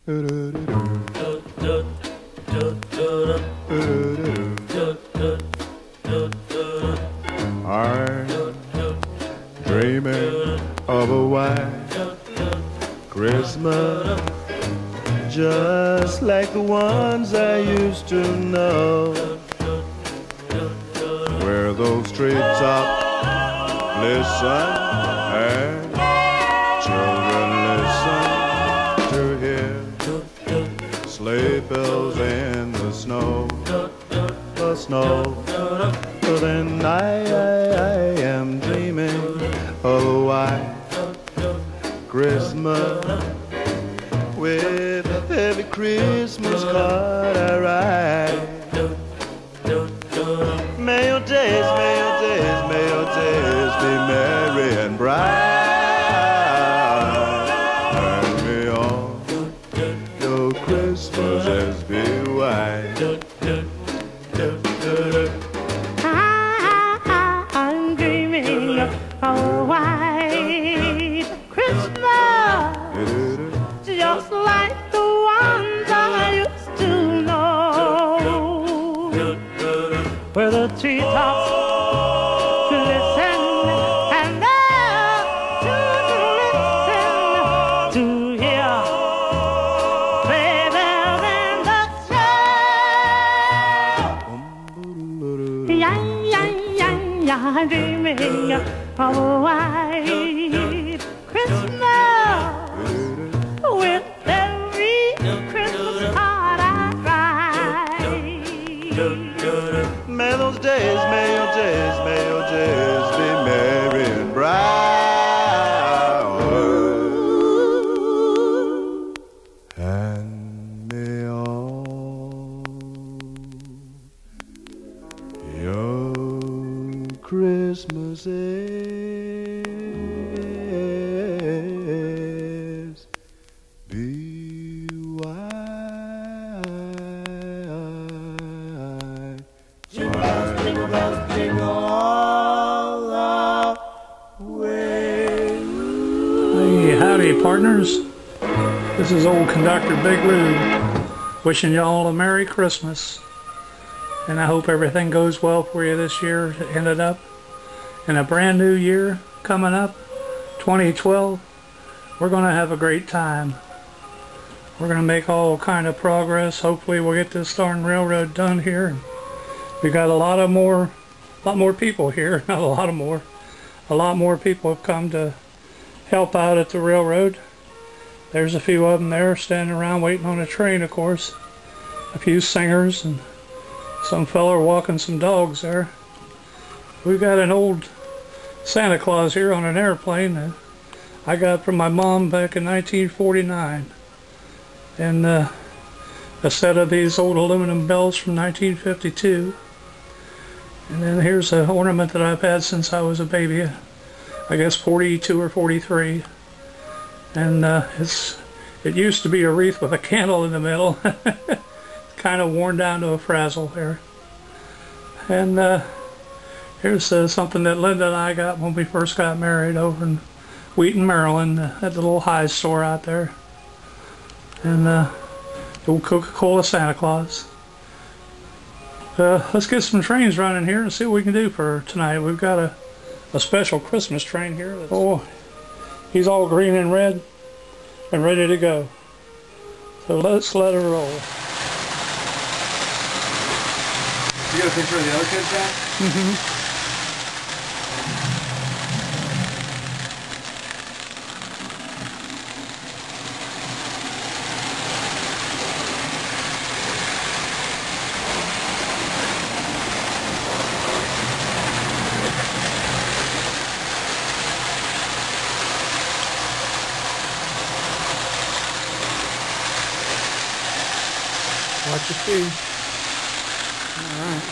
I'm dreaming of a white Christmas, just like the ones I used to know, where those treetops listen and children listen to hear sleigh bells in the snow, the snow. But then I am dreaming of a white Christmas, with every Christmas card I write. May your days, may your days, may your days be merry and bright, and may all your Christmases be white. I'm dreaming of a white Christmas, just like the ones I used to know, where the treetops listen and the children listen to hear sleigh bells in the snow. Yeah, I'm dreaming of a white Christmas, with every Christmas card I write. May those days, may your days, may your days be merry and bright, and may all your Christmases be white. Jingle bells, jingle all the way. Hey, howdy partners. This is old conductor Big Lew, wishing y'all a Merry Christmas. And I hope everything goes well for you this year. It ended up in a brand new year coming up, 2012. We're going to have a great time. We're going to make all kind of progress. Hopefully we'll get this darn railroad done here. We got a lot more people here. Not a lot more. A lot more people have come to help out at the railroad. There's a few of them there standing around waiting on a train, of course. A few singers and some fella walking some dogs there. We've got an old Santa Claus here on an airplane that I got from my mom back in 1949. And a set of these old aluminum bells from 1952. And then here's an ornament that I've had since I was a baby, I guess 42 or 43. And it used to be a wreath with a candle in the middle. Kind of worn down to a frazzle there. And here's something that Linda and I got when we first got married over in Wheaton, Maryland, at the little high store out there. And the old Coca-Cola Santa Claus. Let's get some trains running here and see what we can do for tonight. We've got a special Christmas train here. Oh, he's all green and red and ready to go. So let's let her roll. You got a picture of the other kids, Jack? Mm-hmm. Watch your speed. All right.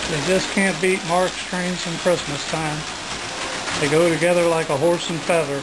You just can't beat March trains and Christmas time. They go together like a horse and feather.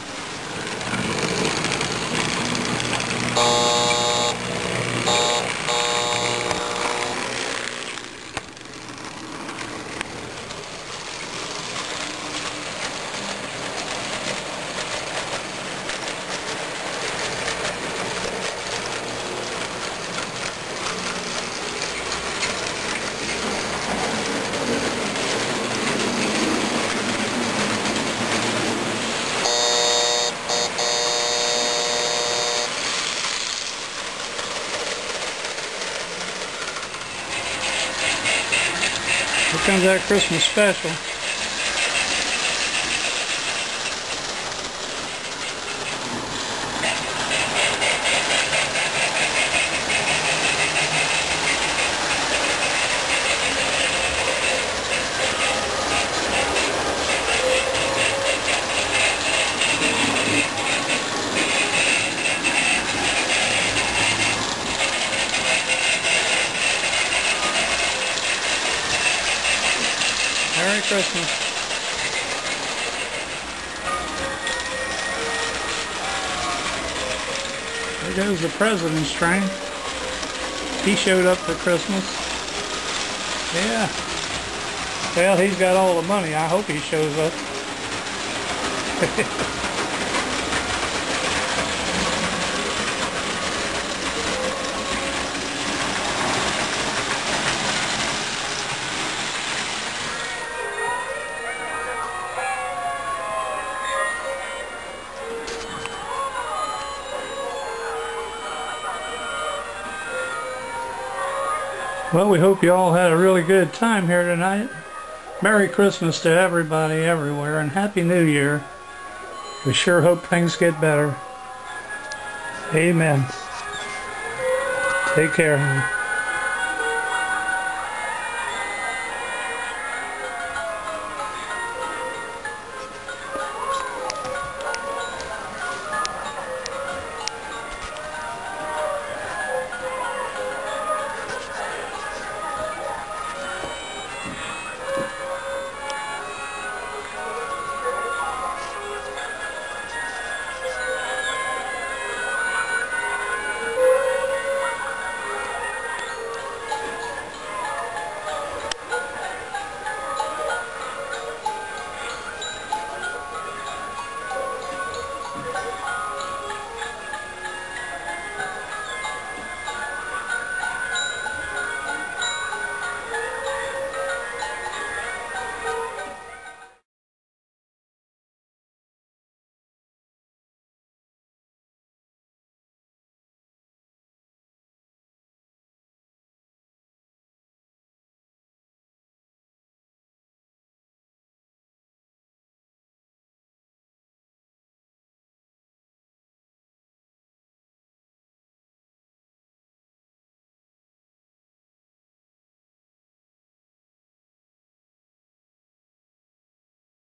Here comes that Christmas special. Merry Christmas. There goes the president's train. He showed up for Christmas. Yeah. Well, he's got all the money. I hope he shows up. Well, we hope you all had a really good time here tonight. Merry Christmas to everybody everywhere, and Happy New Year. We sure hope things get better. Amen. Take care, honey.